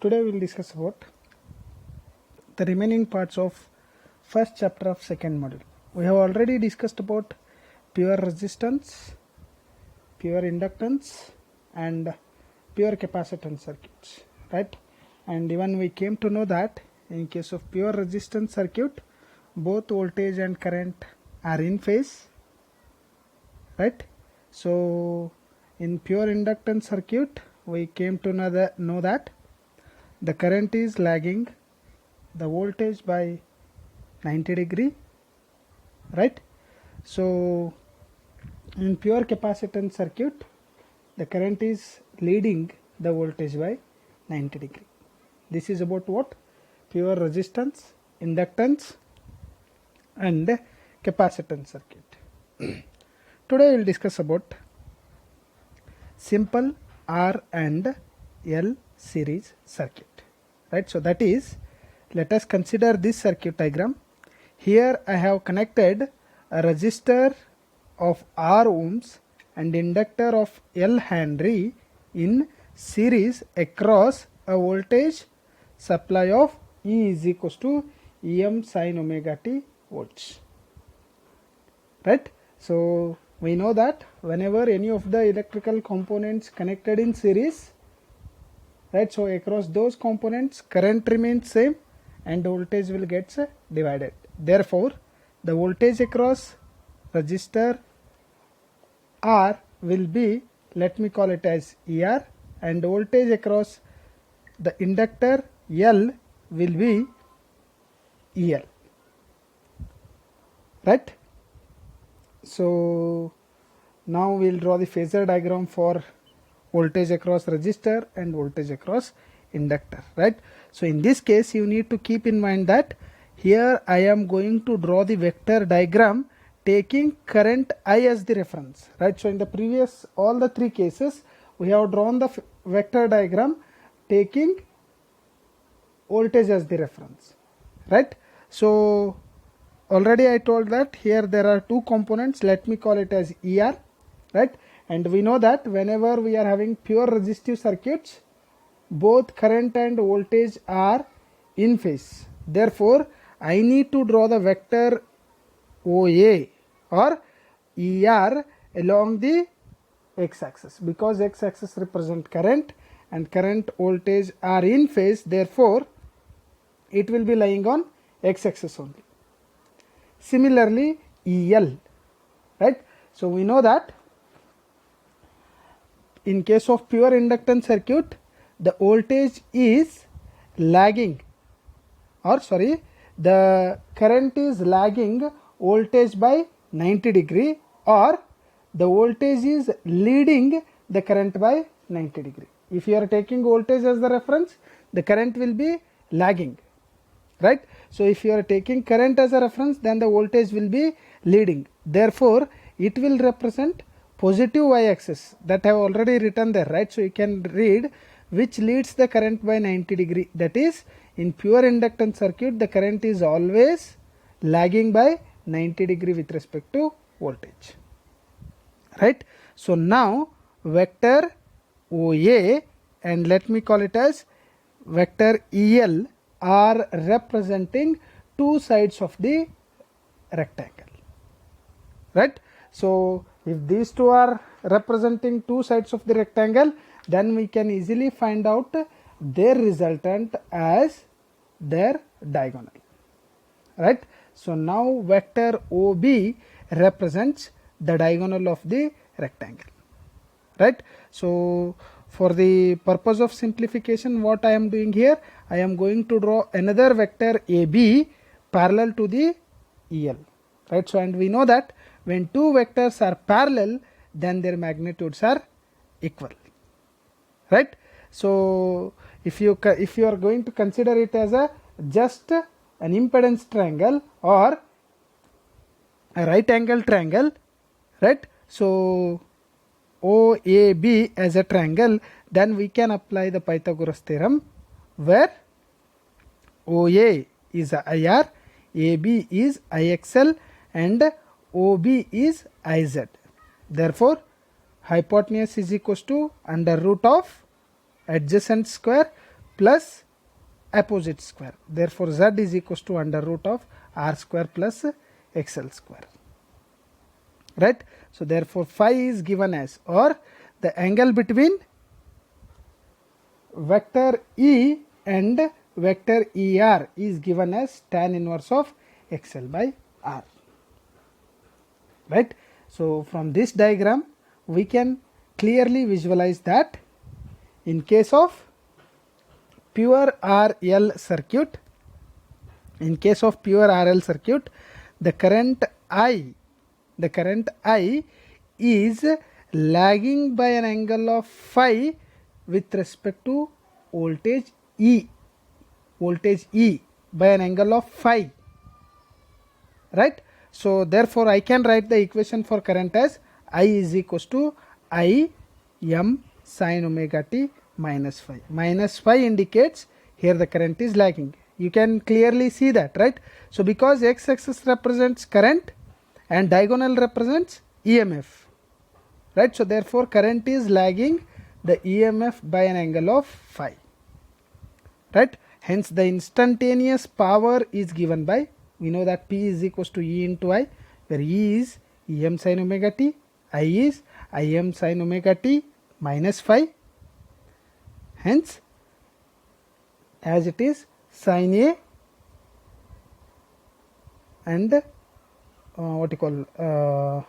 Today we will discuss about the remaining parts of first chapter of second module. We have already discussed about pure resistance, pure inductance and pure capacitance circuits, right? And even we came to know that in case of pure resistance circuit, both voltage and current are in phase, right? So in pure inductance circuit we came to know that the current is lagging the voltage by 90 degree, right? So in pure capacitance circuit the current is leading the voltage by 90 degree. This is about what? Pure resistance, inductance and capacitance circuit. Today we will discuss about simple R and L series circuit, right? So that is, let us consider this circuit diagram. Here I have connected a resistor of R ohms and inductor of L Henry in series across a voltage supply of E is equals to Em sin omega t volts, right? So we know that whenever any of the electrical components connected in series, right, so across those components current remains same and voltage will get divided. Therefore the voltage across resistor R will be, let me call it as ER, and voltage across the inductor L will be EL, right? So now we will draw the phasor diagram for voltage across resistor and voltage across inductor, right? So in this case you need to keep in mind that here I am going to draw the vector diagram taking current I as the reference, right? So in the previous all the three cases we have drawn the vector diagram taking voltage as the reference, right? So already I told that here there are two components, let me call it as ER, right? And we know that whenever we are having pure resistive circuits, both current and voltage are in phase. Therefore I need to draw the vector OA or ER along the x-axis, because x-axis represent current and current voltage are in phase, therefore it will be lying on x-axis only. Similarly EL, right? So we know that in case of pure inductance circuit the voltage is lagging, or sorry, the current is lagging voltage by 90 degree, or the voltage is leading the current by 90 degree. If you are taking voltage as the reference, the current will be lagging, right? So if you are taking current as a reference, then the voltage will be leading. Therefore it will represent positive y-axis, that I have already written there, right? So you can read which leads the current by 90 degree, that is in pure inductance circuit the current is always lagging by 90 degree with respect to voltage, right? So now vector OA and let me call it as vector EL are representing two sides of the rectangle, right? So if these two are representing two sides of the rectangle, then we can easily find out their resultant as their diagonal, right? So now vector OB represents the diagonal of the rectangle, right? So for the purpose of simplification, what I am doing here, I am going to draw another vector AB parallel to the EL, right? So and we know that when two vectors are parallel, then their magnitudes are equal, right? So if you are going to consider it as a just an impedance triangle or a right angle triangle, right? So OAB as a triangle, then we can apply the Pythagoras theorem where OA is IR, AB is IXL and OB is IZ. Therefore hypotenuse is equals to under root of adjacent square plus opposite square. Therefore z is equals to under root of r square plus xl square, right? So therefore phi is given as, or the angle between vector E and vector ER is given as tan inverse of XL by R, right? So from this diagram we can clearly visualize that in case of pure RL circuit, the current I is lagging by an angle of phi with respect to voltage E by an angle of phi, right? So therefore I can write the equation for current as I is equals to I m sin omega t minus phi. Minus phi indicates here the current is lagging. You can clearly see that, right? So because x-axis represents current and diagonal represents EMF, right? So therefore current is lagging the EMF by an angle of phi, right? Hence the instantaneous power is given by, we know that P is equals to E into I, where E is Em sin omega t, I is Im sin omega t minus phi. Hence as it is sin A and what you call